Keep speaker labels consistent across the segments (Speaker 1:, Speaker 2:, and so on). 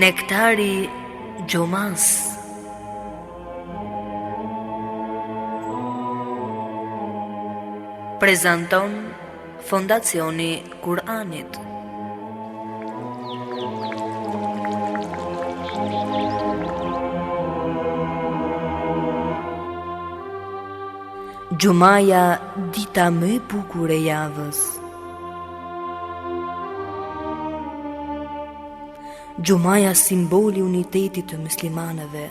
Speaker 1: Nektari Gjumas. Prezanton Fondacioni Kur'anit. Gjumaja, dita më e bukur e javës. Gjumaja, simboli unitetit të muslimanëve.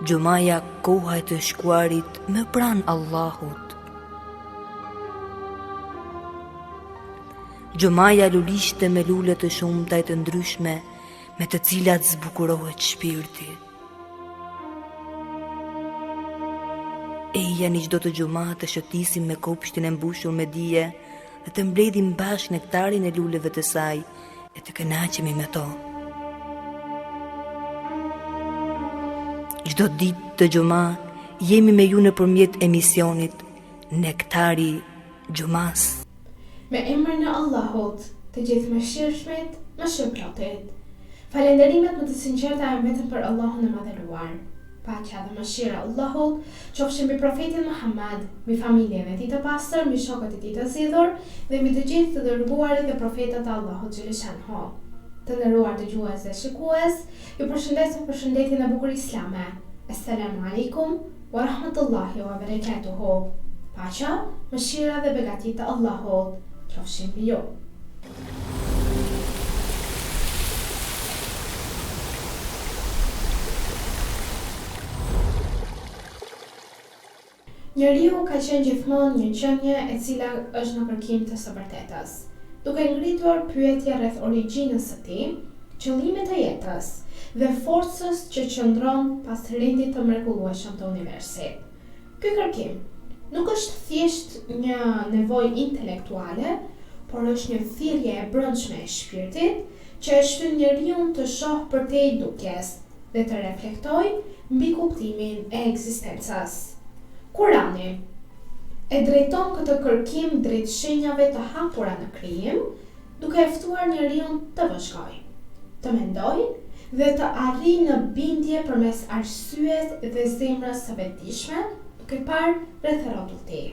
Speaker 1: Gjumaja, koha e të shkuarit më pranë Allahut. Gjumaja, lulishte me lule të shumta e të ndryshme, me të cilat zbukurohet shpirti. Eja një çdo të gjuma të shëtisim me kopshtin e mbushur me dije dhe të mbledhim bashkë nektarin e luleve të saj e të kënaqemi me to. Çdo ditë të gjuma jemi me ju nëpërmjet emisionit Nektari Gjumas.
Speaker 2: Me emrin e Allahut, të gjithë mëshirshmit, mëshirëplotit. Falënderimet më të sinqerta janë vetëm për Allahun e madhëruar. Paqja dhe mëshira e Allahut qofshin mbi profetin Muhammed, mbi familjen e tij të pastër, mbi shokët e tij të zgjedhur dhe mbi të gjithë të dërguarit dhe profetët e Allahut xhaleshanhu. Të nderuar dëgjues dhe shikues, ju përshëndes me përshëndetjen e bukur islame. Assalamu alaikum wa rahmatullahi wa barakatuhu. Paqja, mëshira dhe begatit e Allahut qofshin mbi ju. Njeriu ka qenë gjithmonë një qenie e cila është në kërkim të së vërtetës, duke ngritur pyetje rreth origjinës së tij, qëllimit të jetës dhe forcës që qëndron pas rendit të mrekullueshëm të universit. Ky kërkim nuk është thjesht një nevojë intelektuale, por është një thirrje e brendshme e shpirtit që e shtyn njeriu të shohë përtej dukjes dhe të reflektojë mbi kuptimin e ekzistencës. Kurani e drejton këtë kërkim drejt shenjave të hapura në krijim, duke e ftuar njeriu të vëzhgojë, të mendojë dhe të arrijë në bindje përmes arsyes dhe zemrës së vetëdijshme, duke parë rreth rrotullt të tij.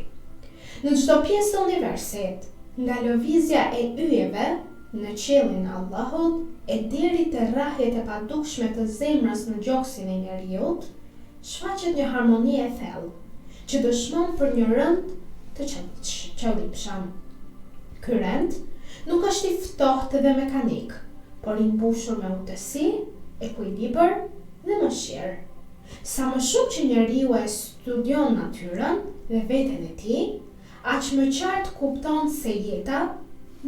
Speaker 2: Në çdo pjesë të universit, nga lëvizja e yjeve në qiellin e Allahut e deri te rrahjet e padukshme të zemrës në gjoksin e njeriut, shfaqet një harmoni e thellë që dëshmon për një rënd të qëllipshëm. Ky rënd nuk është i ftohtë dhe mekanik, por i mbushur me utësi, ekuilibër dhe mëshirë. Sa më shumë që njeriu e studion natyrën dhe veten e tij, aq më qartë kupton se jeta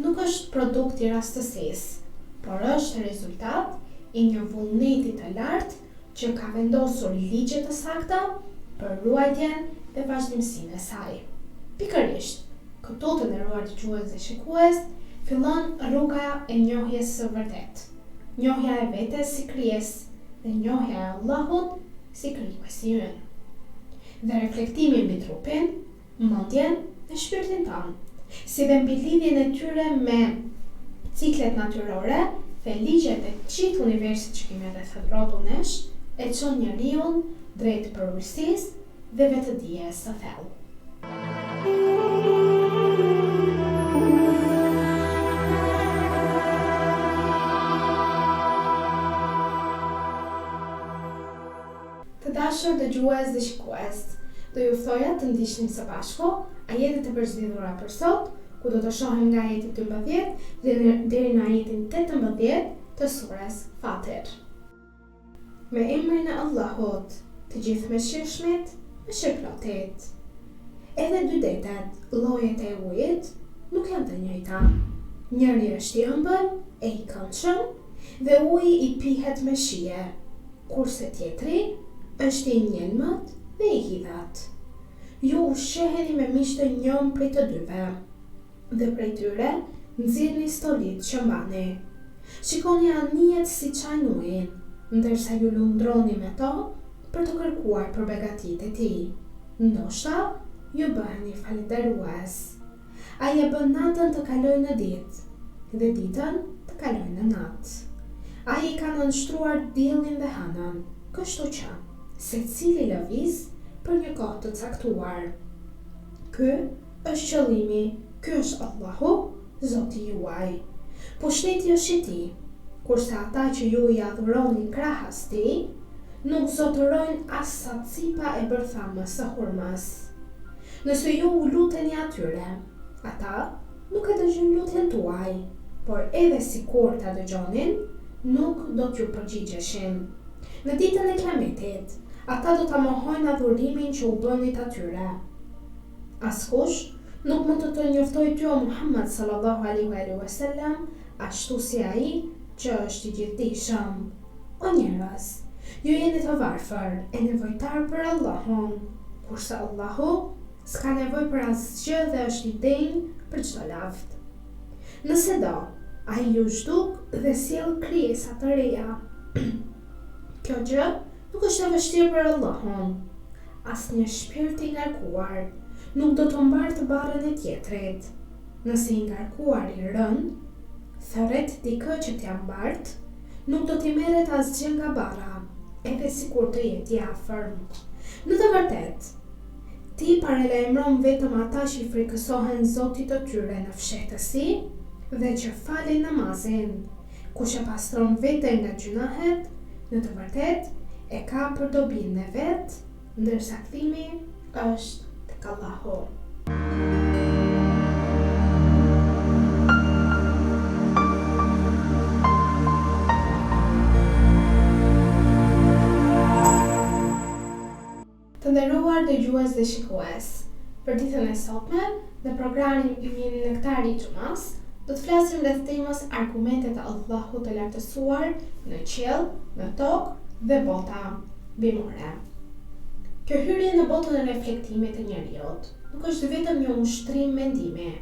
Speaker 2: nuk është produkt i rastësisë, por është rezultat i një vullneti të lartë që ka vendosur ligje të sakta për ruajtjen dhe vazhdimsinë e saj. Pikërisht, këtu të nderuar dëgjues dhe shikues, fillon rruga e njohjes së vërtetë. Njohja e vetes si krijesë dhe njohja e Allahut si krijuesi ynë. Dhe reflektimi mbi trupin, mendjen dhe shpirtin tonë, si dhe mbi lidhjen e tyre me ciklet natyrore dhe ligjet e gjithë universit që kemi rreth rrotull nesh, e çon njeriu drejt përmirësisë dhe vetëdijes së thellë. Të dashur dëgjues dhe shikues, do ju ftoja të ndiqni së bashku ajetet e përzgjedhura për sot, ku do të shohim nga ajeti 12 deri në ajetin 18 të surës Fatir. Me emrin e Allahut, të gjithë mëshirshmit, mëshirëplotit. Edhe dy detet, llojet e ujit, nuk janë të njëjta. Njëri është i ëmbël e i këndshëm dhe uji i pihet me shije, kurse tjetri është i njelmët dhe i hidhat. Ju ushqeheni me miq të njëm prej të dyve, dhe prej tyre nxirrni stolit që mbani. Shikoni anijet si çajin ujin, ndërsa ju lundroni me to për të kërkuar për begatitë e tij. Ndoshta ju bëheni falënderues. Ai e bën natën të kalojë në ditë dhe ditën të kalojnë në natë. Ai ka nënshtruar diellin dhe hënën, kështu që secili lëviz për një kohë të caktuar. Ky është qëllimi, ky është Allahu, Zoti juaj. Pushteti është i tij, kurse ata që ju i adhuroni krahas tij, nuk zotërojnë as sa cipa e bërthamës së hurmës. Nëse ju u luteni atyre, ata nuk e dëgjojnë lutjen tuaj, por edhe sikur ta dëgjonin, nuk do t'ju përgjigjeshin. Në ditën e Kiametit, ata do ta mohojnë adhurimin që u bënit atyre. Askush nuk mund të njoftojë ty o Muhammed sallallahu alaihi wasallam ashtu si ai që është i gjithdijshëm. O njerëz, ju jeni të varfër e nevojtar për Allahun, kurse Allahu s'ka nevojë për asgjë dhe është i denjë për çdo lavd. Nëse do, ai ju zhduk dhe sjell krijesa të reja. Kjo gjë nuk është e vështirë për Allahun. Asnjë shpirt i ngarkuar nuk do të mbartë barrën e tjetrit. Nëse i ngarkuari rën, thërret dikë që t'ja mbart, nuk do t'i merret asgjë nga barra, edhe sikur të jetë i afërm. Në të vërtetë, ti paralajmëron vetëm ata që i frikësohen Zotit të tyre në fshehtësi dhe që falin namazin. Kush e pastron veten nga gjunahet, në të vërtetë e ka për dobinë e vet, ndërsa kthimi është tek Allahu. Të nderuar dëgjues dhe shikues, për ditën e sotme, në programin në Nektari i Xumas, do të flasim rreth temës argumentet e Allahut të lartësuar në qiell, në tokë dhe bota bimore. Kjo hyrje në botën e reflektimit të njerëzit nuk është vetëm një ushtrim mendimi,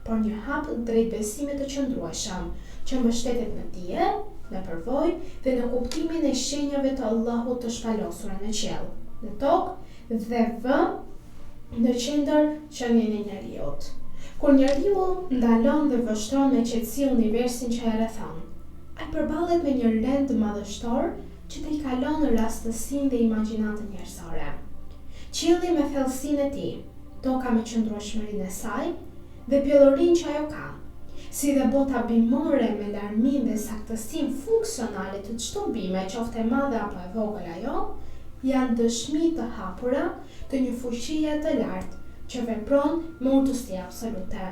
Speaker 2: por një hap drejt besimit të qëndrueshëm që mbështetet në dije, në përvojë dhe në kuptimin e shenjave të Allahut të shpalosura në qiell, në tokë dhe në qendër qenien e njerëzit. Kur njeriu ndalon dhe vështron me qetësi universin që e rrethon, ai përballet me një rend madhështor që t'i kalon rastësinë dhe imagjinatën njerëzore. Qielli me thellësinë e tij, toka me qëndrueshmërinë e saj dhe pjellorinë që ajo ka, si dhe bota bimore me larminë dhe saktësinë funksionale të çdo bime, qoftë e madhe apo e vogël ajo, janë dëshmi të hapura të një fuqie të lartë që vepron me urtësi absolute.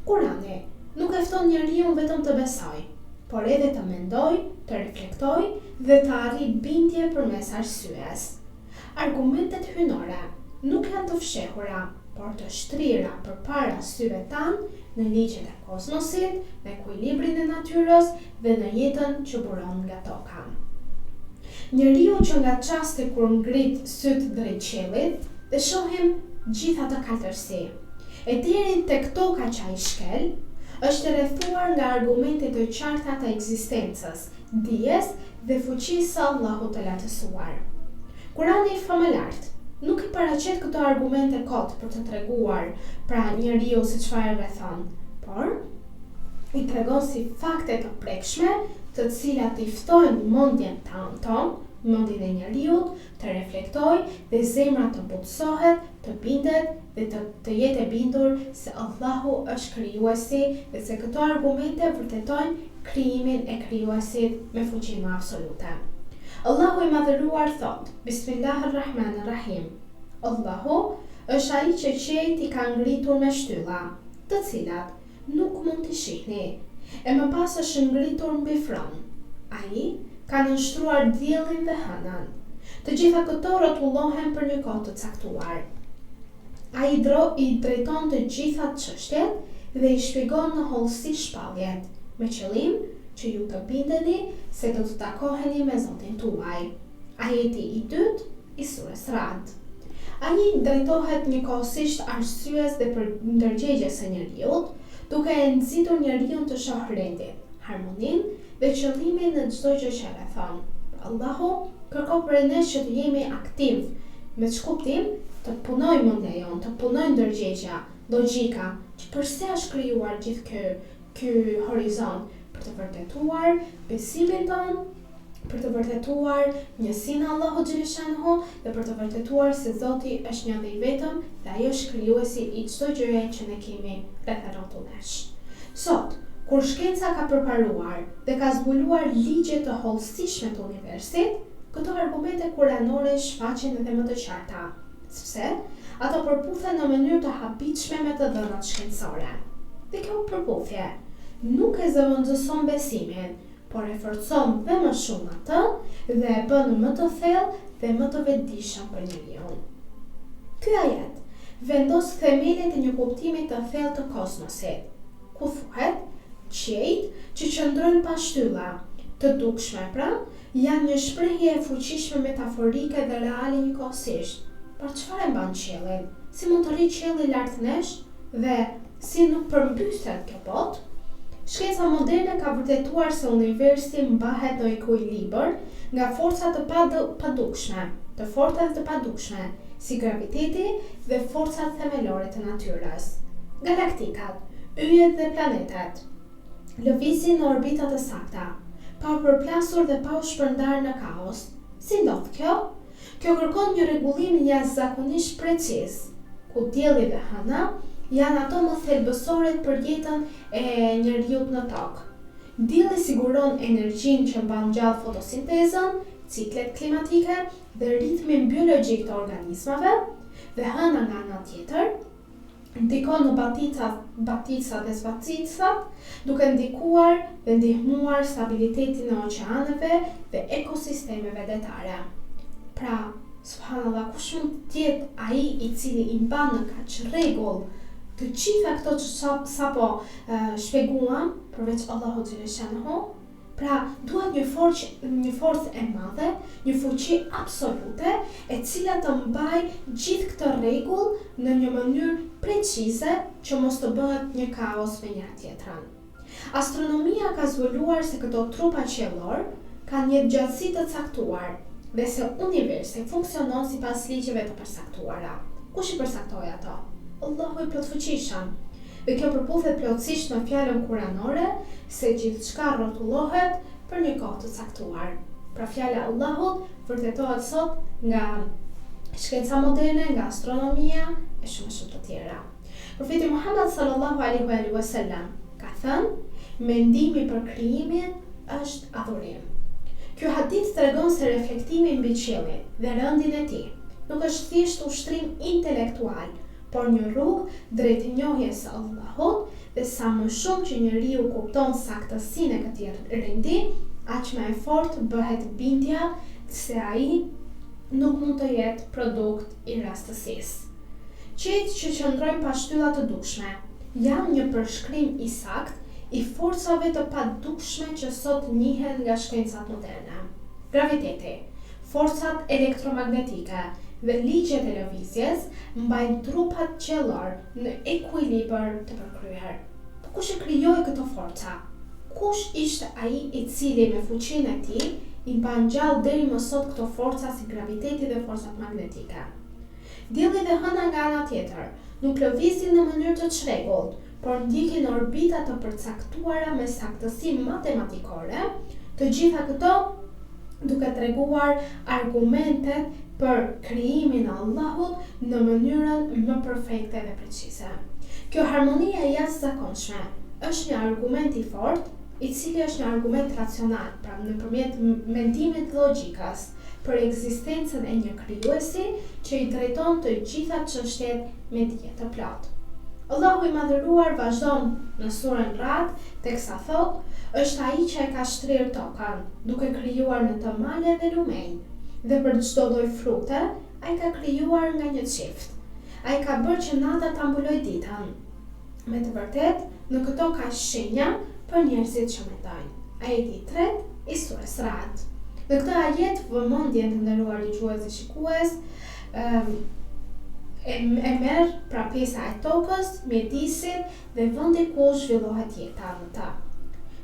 Speaker 2: Kurani nuk e fton njeriu vetëm të besojë, por edhe të mendojë, të reflektojë dhe të arrijë bindje përmes arsyes. Argumentet hyjnore nuk janë të fshehura, por të shtrira përpara syve tanë në ligjet e kozmosit, në ekuilibrin e natyrës dhe në jetën që buron nga toka. Njeriu që nga çasti kur ngrit syt drejt qiellit dhe shohim gjitha të kaltërsi, e deri tek toka që ai shkel, është rrethuar nga argumente të qarta të ekzistencës, dijes dhe fuqisë së Allahut të lartësuar. Kurani i famëlart nuk i paraqet këto argumente kot për të treguar pra njeriu se çfarë rrethon, por i tregon si fakte të prekshme, të cilat i ftojnë mendjen tonë, mendjen e njeriut, të reflektojë dhe zemra të butësohet, të bindet dhe të jetë e bindur se Allahu është krijuesi dhe se këto argumente vërtetojnë krijimin e krijuesit me fuqinë absolute. Allahu i madhëruar thot: Bismillahirrahmanirrahim. Allahu është ai që qejt i ka ngritur me shtylla, të cilat nuk mund t'i shihni, e më pas është ngritur mbi fron. Ai ka nënshtruar diellin dhe hënën. Të gjitha këto rrotullohen për një kohë të caktuar. Ai i drejton të gjitha çështjet dhe i shpjegon në hollësi shpalljet, me qëllim që ju të bindeni se do të takoheni me Zotin tuaj. Ajeti i dytë i surës Ra'd. Ai drejtohet njëkohësisht arsyes dhe për ndërgjegjes së njeriut, duke e nxitur njeriu të shohë rendin, harmoninë dhe qëllimin në çdo gjë që rrethon. Allahu kërkon prej nesh që të jemi aktiv, me ç'kuptim të punojë mendja jonë, të punojë ndërgjegja, logjika, që përse është krijuar gjithë ky ky horizont për të vërtetuar besimin tonë, për të vërtetuar njësinë Allahu xhaleshanhu dhe për të vërtetuar se Zoti është një dhe i vetëm dhe ai është krijuesi i çdo gjëje që ne kemi rreth rrotullnesh. Sot, kur shkenca ka përparuar dhe ka zbuluar ligje të hollësishme të universit, këto argumente kuranore shfaqen edhe më të qarta, sepse ato përputhen në mënyrë të habitshme me të dhënat shkencore. Dhe kjo përputhje nuk e zëvendëson besimin, por e forcon dhe më shumë atë dhe e bën më të thellë dhe më të vetëdijshëm për njeriu. Ky ajet vendos themelin e një kuptimi të thellë të kosmosit, ku thuhet qiejt që qëndrojnë pa shtylla, të dukshme pra, janë një shprehje e fuqishme metaforike dhe reale njëkohësisht. Por çfarë e mban qiellin? Si mund të rrijë qielli lart nesh dhe si nuk përmbyset kjo botë? Shkenca moderne ka vërtetuar se universi mbahet në ekuilibër nga forcat të padukshme, të forta dhe të padukshme, si graviteti dhe forcat themelore të natyrës. Galaktikat, yjet dhe planetet lëvizin në orbita të sakta, pa u përplasur dhe pa u shpërndarë në kaos. Si ndodh kjo? Kjo kërkon një rregullim jashtëzakonisht preciz, ku dielli dhe hëna janë ato më thelbësore për jetën e njeriut në tokë. Dielli siguron energjinë që mban gjallë fotosintezën, ciklet klimatike dhe ritmin biologjik të organizmave, dhe hëna nga ana tjetër ndikon në baticat dhe zbacicat, duke ndikuar dhe ndihmuar stabilitetin e oqeaneve dhe ekosistemeve detare. Pra, subhanallahu, kush mund të jetë ai i cili i mban në kaq rregull të gjitha këto që sapo shpjeguam, përveç Allahu xhaleshanhu? Pra, duhet një forcë e madhe, një fuqi absolute, e cila të mbaj gjithë këtë rregull në një mënyrë precize që mos të bëhet një kaos me njëra tjetrën. Astronomia ka zbuluar se këto trupa qiellor kanë një gjatësi të caktuar dhe se universi funksionon sipas ligjeve të përcaktuara. Kush i përcaktoi ato? Allahu i plotfuqishëm. Dhe kjo përputhet plotësisht me fjalën kuranore se gjithçka rrotullohet për një kohë të caktuar. Pra fjala e Allahut vërtetohet sot nga shkenca moderne, nga astronomia e shumë të tjera. Profeti Muhammed sallallahu alaihi wasallam ka thënë, mendimi për krijimin është adhurim. Ky hadith tregon se reflektimi mbi qiellin dhe rëndin e tij nuk është thjesht ushtrim intelektual, por një rrugë drejt njohjes së Allahut, dhe sa më shumë që njeriu kupton saktësinë e këtij rendi, aq më e fortë bëhet bindja se ai nuk mund të jetë produkt i rastësisë. Qiejt që qëndrojnë pa shtylla të dukshme janë një përshkrim i saktë i forcave të padukshme që sot njihen nga shkencat moderne. Graviteti, forcat elektromagnetike dhe ligjet e lëvizjes mbajnë trupat qiellor në ekuilibër të përkryer. Po kush e krijoi këto forca? Kush ishte ai i cili me fuqinë e tij i mban gjallë deri më sot këto forca si graviteti dhe forcat magnetike? Dielli dhe hëna nga ana tjetër nuk lëvizin në mënyrë të çrregullt, por ndjekin orbita të përcaktuara me saktësi matematikore, të gjitha këto duke treguar argumentet për krijimin e Allahut në mënyrën më perfekte dhe precize. Kjo harmonia e jashtëzakonshme është një argument i fortë, i cili është një argument racional, pra nëpërmjet mendimit logjikës për ekzistencën e një krijuesi që i drejton të gjitha çështjet me dije të plotë. Allahu i madhëruar vazhdon në surën Ra'd teksa thot, është ai që e ka shtrirë tokën, duke krijuar në të male dhe lumenj, dhe për çdo lloj frukte, ai ka krijuar nga një çift. Ai ka bërë që nata ta mbulojë ditën. Me të vërtetë, në këto ka shenja për njerëzit që mendojnë. Ajeti i 3 i surës Ra'd. Në këtë ajet vëmendjen të nderuar dëgjues dhe shikues, e merr pra pjesa e tokës, mjedisin dhe vendi ku zhvillohet jeta në ta.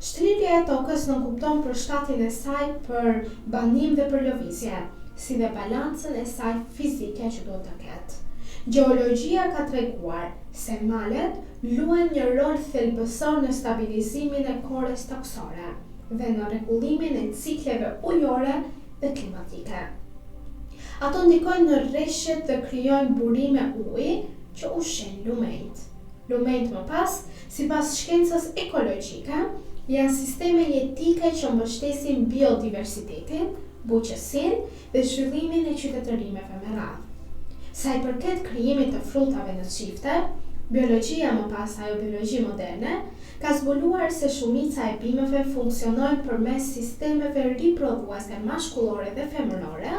Speaker 2: Shtrirja e tokës nënkupton përshtatjen e saj për banim dhe për lëvizje, si dhe balancën e saj fizike që duhet të ketë. Gjeologjia ka treguar se malet luajnë një rol thelbësor në stabilizimin e korres toksore dhe në rregullimin e cikleve ujore dhe klimatike. Ato ndikojnë në rreshtet dhe krijojnë burime uji që ushqejnë lumenjt. Lumenjt më pas, sipas shkencës ekologjike, janë sisteme jetike që mbështesin biodiversitetin, buqësinë dhe zhvillimin e qytetërimeve me radhë. Sa i përket krijimit të frutave në çifte, biologjia më pas ajo biologji moderne ka zbuluar se shumica e bimëve funksionojnë përmes sistemeve riprodhuese mashkullore dhe femërore,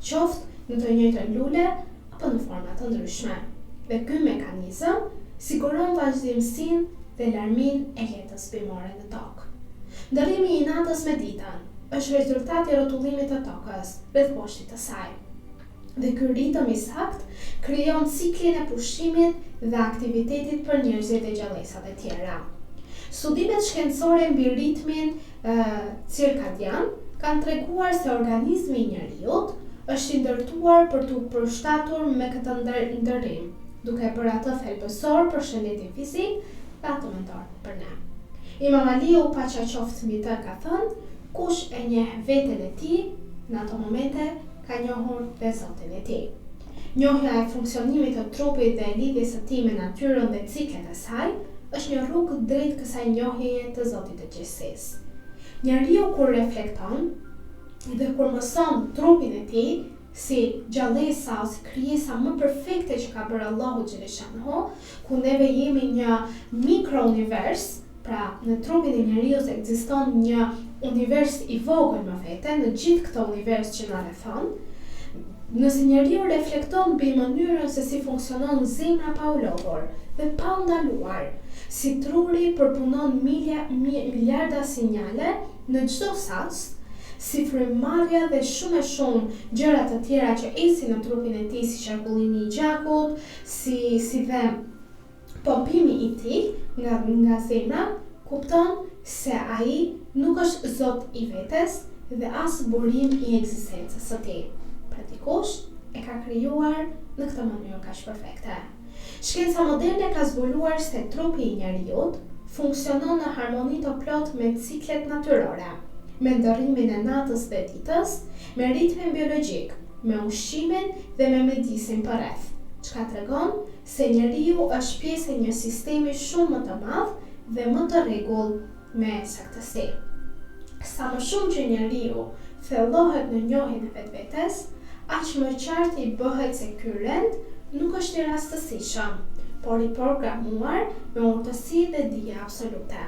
Speaker 2: qoftë në të njëjtën lule apo në forma të ndryshme. Dhe ky mekanizëm siguron vazhdimsinë dhe larminë e jetës bimore në tokë. Ndërrimi i natës me ditën është rezultati i rrotullimit të tokës rreth poshtit të saj. Dhe ky ritëm i sakt krijon ciklin e pushimit dhe aktivitetit për njerëzit e gjallësat e tjera. Studimet shkencore mbi ritmin cirkadian kanë treguar se organizmi i njeriut është i ndërtuar për t'u përshtatur me këtë ndërrim, duke bërë atë thelbësor për shëndetin fizik dhe atë mendor për ne. Imam Aliu paqja qoftë mbi të ka thënë, kush e njeh veten e tij në ato momente ka njohur dhe Zotin e tij. Njohja e funksionimit të trupit dhe e lidhjes së tij me natyrën dhe ciklet e saj është një rrugë drejt kësaj njohjeje të Zotit të gjithësisë. Njeriu kur reflekton dhe kur mëson trupin e tij si gjallësa ose krijesa më perfekte që ka bërë Allahu xhaleshanhu, ku neve jemi një mikrounivers, pra në trupin e njeriu ekziston një univers i vogël më vete, në gjithë këtë univers që na rrethon. Nëse njeriu reflekton mbi mënyrën se si funksionon zemra pa u lodhur dhe pa u ndaluar, si truri përpunon miliarda sinjale në çdo sas, si frymëmarrja dhe shumë gjëra të tjera që ecin në trupin e tij, si qarkullimi i gjakut, si dhe pompimi i tij nga zemra, kupton se ai nuk është Zot i vetes dhe as burim i ekzistencës së tij. Pra dikush e ka krijuar në këtë mënyrë kaq perfekte. Shkenca moderne ka zbuluar se trupi i njeriut funksionon në harmoni të plotë me ciklet natyrore, me ndërrimin e natës dhe ditës, me ritmin biologjik, me ushqimin dhe me mjedisin përreth, çka tregon se njeriu është pjesë e një sistemi shumë më të madh dhe më të rregull me saktësi. Sa më shumë që njeriu thellohet në njohjen e vetvetes, aq më qartë i bëhet se ky rend nuk është i rastësishëm, por i programuar me urtësi dhe dije absolute.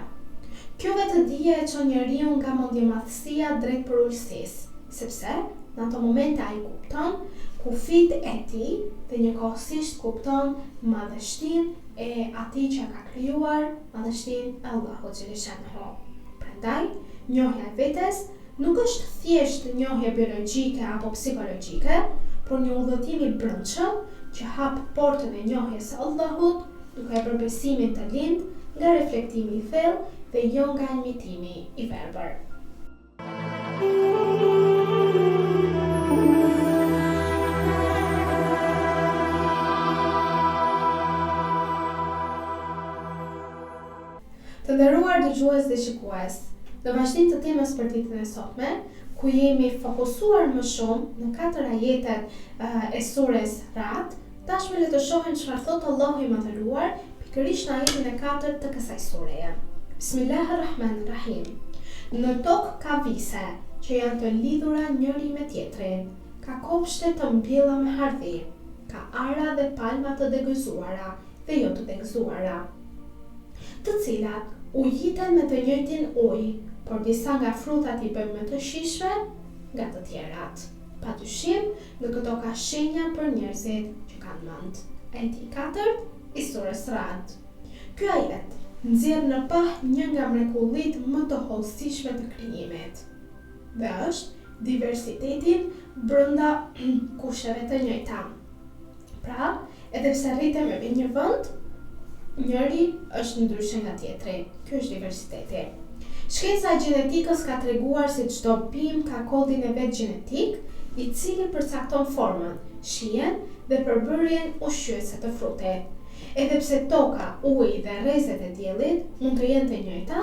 Speaker 2: Kjo vetë dije e çon njeriu nga mendjemadhësia drejt përulësisë, sepse në ato momente ai kupton kufijtë e tij dhe njëkohësisht kupton madhështinë e atij që ka krijuar, madhështinë e Allahut xhaleshanhu. Prandaj, njohja e vetes nuk është thjesht njohje biologjike apo psikologjike, por një udhëtim i brendshëm që hap portën e njohjes së Allahut, duke bërë besimin të lindë nga reflektimi i thellë dhe jo nga imitimi i verbër. Të nderuar dëgjues dhe shikues, në vazhdim të temës për ditën e sotme, ku jemi fokusuar më shumë në 4 ajetet e sures Ra'd, tashmë le të shohim çfarë thot Allahu i Madhëruar pikërisht në ajetin e 4 të kësaj sureje. Bismillahirrahmanirrahim. Në tokë ka vise që janë të lidhura njëri me tjetrin, ka kopshte të mbjella me hardhi, ka ara dhe palma të degëzuara dhe jo të degëzuara, të cilat ujiten me të njëjtin ujë, por disa nga frutat i bëjnë më të shijshme nga të tjerat. Padyshim, në këto ka shenja për njerëzit që kanë mend. Ajeti 4 i surës Ra'd. Ky ajet nxjerr në pah një nga mrekullitë më të hollësishme të krijimit, dhe është diversitetin brenda kusheve të njëjta. Pra, edhe pse rritemi në një vend, njëri është ndryshe nga tjetri. Ky është diversiteti. Shkenca e gjenetikës ka treguar se çdo bimë ka kodin e vet gjenetik, i cili përcakton formën, shijen dhe përbërjen ushqyese të frutit. Edhe pse toka, uji dhe rrezet e diellit mund të jenë të njëjta,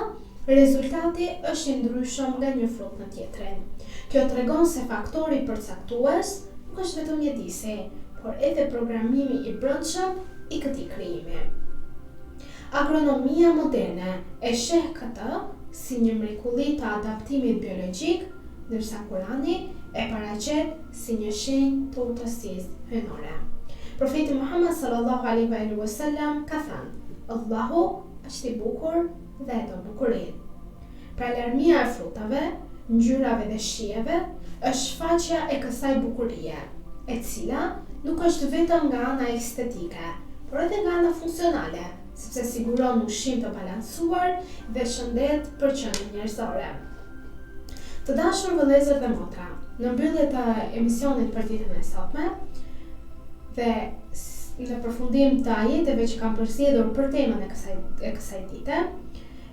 Speaker 2: rezultati është i ndryshëm nga një frut në tjetrin. Kjo tregon se faktori përcaktues nuk është vetëm mjedisi, por edhe programimi i brendshëm i këtij krijimi. Agronomia moderne e sheh këtë si një mrekulli të adaptimit biologjik, ndërsa Kurani e paraqet si një shenjë të urtësisë hyjnore. Profeti Muhammed sallallahu alaihi wasallam ka thënë: Allahu është i bukur dhe e do bukurinë. Pra larmia e frutave, ngjyrave dhe shijeve është shfaqja e kësaj bukurie, e cila nuk është vetëm nga ana estetike, por edhe nga ana funksionale, sepse siguron ushqim të balancuar dhe shëndet për qenien njerëzore. Të dashur vëllezër dhe motra, në mbyllje të emisionit për ditën e sotme dhe në përfundim të ajeteve që kam përsëritur për temën e kësaj dite,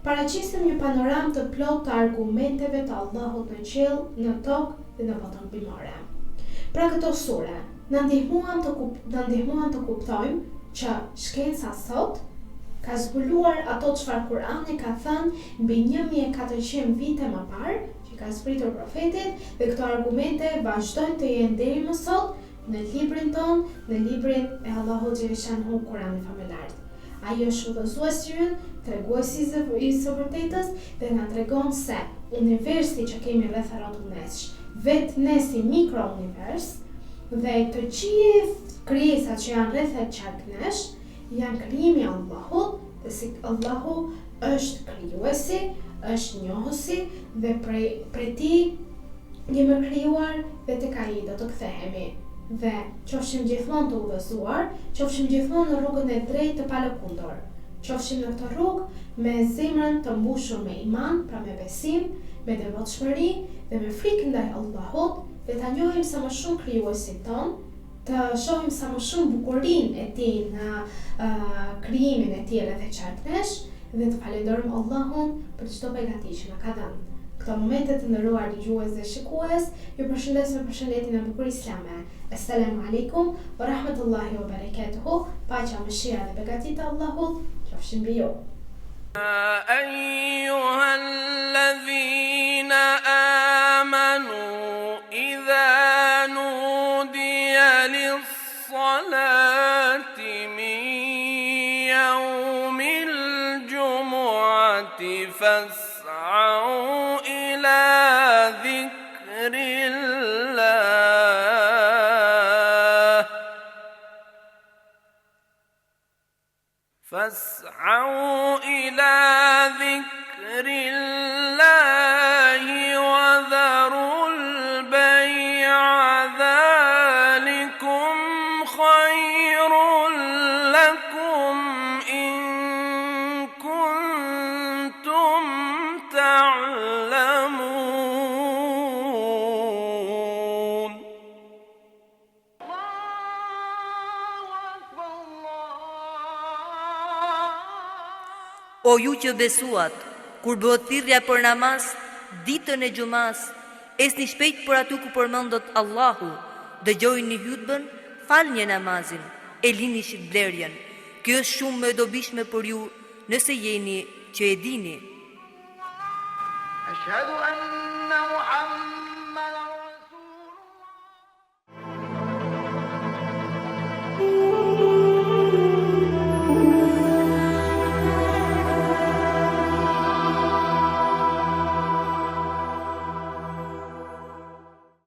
Speaker 2: paraqisim një panoram të plot të argumenteve të Allahut në qiell, në tokë dhe në botën bimore. Pra këto sure na ndihmuan të kuptojmë që shkenca sot ka zbuluar ato çfarë Kurani ka thënë mbi 1400 vite më parë, që ka zbritur profetit, dhe këto argumente vazhdojnë të jenë deri më sot në librin ton, në librin e Allahut xhaleshanhu, Kurani famullar. Ai është udhëzues i ynë, treguesi i së vërtetës dhe na tregon se universi që kemi rreth rrotullt nesh, vetë ne si mikrounivers dhe të gjithë krijesat që janë rreth e qark nesh, janë krijimi i Allahut, dhe si Allahu është krijuesi, është njohësi dhe prej tij jemi krijuar dhe tek ai do të kthehemi. Dhe qofshim gjithmonë të udhëzuar, qofshim gjithmonë në rrugën e drejtë të palëkundur, qofshim në këtë rrugë me zemrën të mbushur me iman, pra me besim, me devotshmëri dhe me frikë ndaj Allahut, dhe ta njohim sa më shumë krijuesin ton, të shohim sa më shumë bukurinë e tij në krijimin e tij rreth e qark nesh, dhe të falenderojmë Allahun për çdo begati që na ka dhënë. Këto momente të nderuar dëgjues dhe shikues, ju përshëndes me përshëndetjen e bukur islame. Assalamu alaikum wa rahmatullahi wa barakatuhu. Paqja, mëshira dhe begatit e Allahut qofshin mbi ju.
Speaker 3: أيها الذين آمنوا إذا نودي للصلاة من يوم الجمعة فاسعوا إلى ذكر الله وذروا البيع ذلكم خير لكم إن كنتم تعلمون.
Speaker 1: O ju që besuat, kur bëhet thirrja për namaz, ditën e xumas, esni shpejt për aty ku përmendet Allahu, dëgjojini hutbën, falni namazin, e lini shitblerjen. Kjo është shumë më e dobishme për ju nëse jeni që e dini.
Speaker 4: أشهد أن